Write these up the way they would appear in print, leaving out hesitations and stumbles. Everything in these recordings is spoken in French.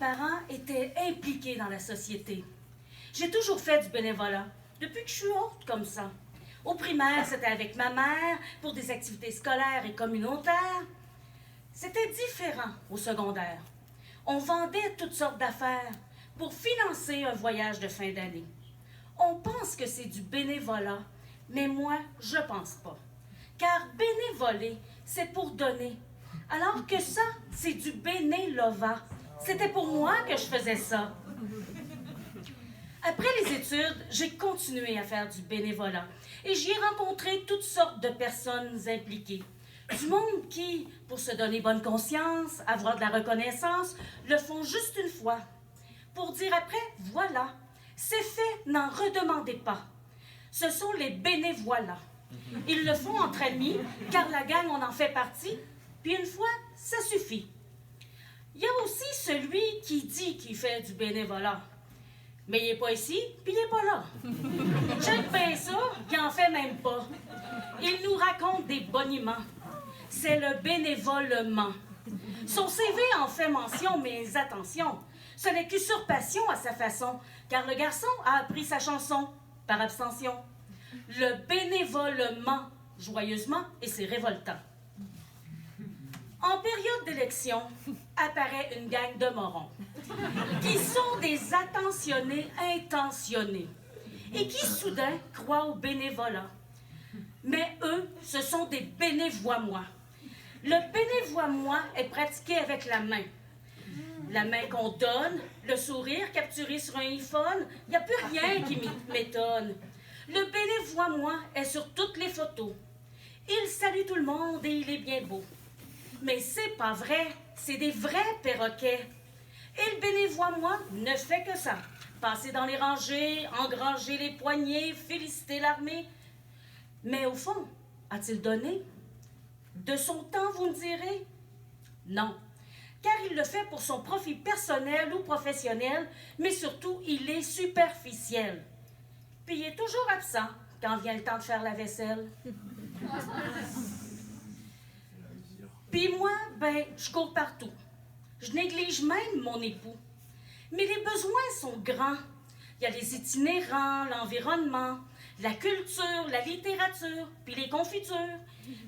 parents étaient impliqués dans la société. J'ai toujours fait du bénévolat, depuis que je suis haute comme ça. Au primaire, c'était avec ma mère pour des activités scolaires et communautaires. C'était différent au secondaire. On vendait toutes sortes d'affaires pour financer un voyage de fin d'année. On pense que c'est du bénévolat, mais moi, je pense pas. Car bénévoler, c'est pour donner. Alors que ça, c'est du bénévolat. C'était pour moi que je faisais ça. Après les études, j'ai continué à faire du bénévolat et j'y ai rencontré toutes sortes de personnes impliquées. Du monde qui, pour se donner bonne conscience, avoir de la reconnaissance, le font juste une fois. Pour dire après, voilà, c'est fait, n'en redemandez pas. Ce sont les bénévoilats. Ils le font entre amis, car la gang, on en fait partie, puis une fois, ça suffit. Il y a aussi celui qui dit qu'il fait du bénévolat. Mais il n'est pas ici, puis il n'est pas là. Check bien ça, il n'en fait même pas. Il nous raconte des boniments. C'est le bénévolement. Son CV en fait mention, mais attention, ce n'est qu'usurpation à sa façon, car le garçon a appris sa chanson par abstention. Le bénévolement, joyeusement, et c'est révoltant. En période d'élection, apparaît une gang de morons qui sont des attentionnés intentionnés et qui, soudain, croient au bénévolat. Mais eux, ce sont des bénévois-moi. Le bénévois-moi est pratiqué avec la main. La main qu'on donne, le sourire capturé sur un iPhone, il n'y a plus rien qui m'étonne. Le bénévois-moi est sur toutes les photos. Il salue tout le monde et il est bien beau. Mais c'est pas vrai, c'est des vrais perroquets. Et le bénévois-moi ne fait que ça. Passer dans les rangées, engranger les poignées, féliciter l'armée. Mais au fond, a-t-il donné? De son temps, vous me direz? Non, car il le fait pour son profit personnel ou professionnel, mais surtout, il est superficiel. Puis il est toujours absent quand vient le temps de faire la vaisselle. Puis moi, je cours partout. Je néglige même mon époux. Mais les besoins sont grands. Il y a les itinérants, l'environnement, la culture, la littérature, puis les confitures.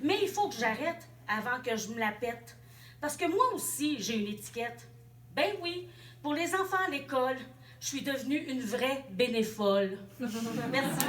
Mais il faut que j'arrête avant que je me la pète. Parce que moi aussi, j'ai une étiquette. Ben oui, pour les enfants à l'école, je suis devenue une vraie bénévole. Merci.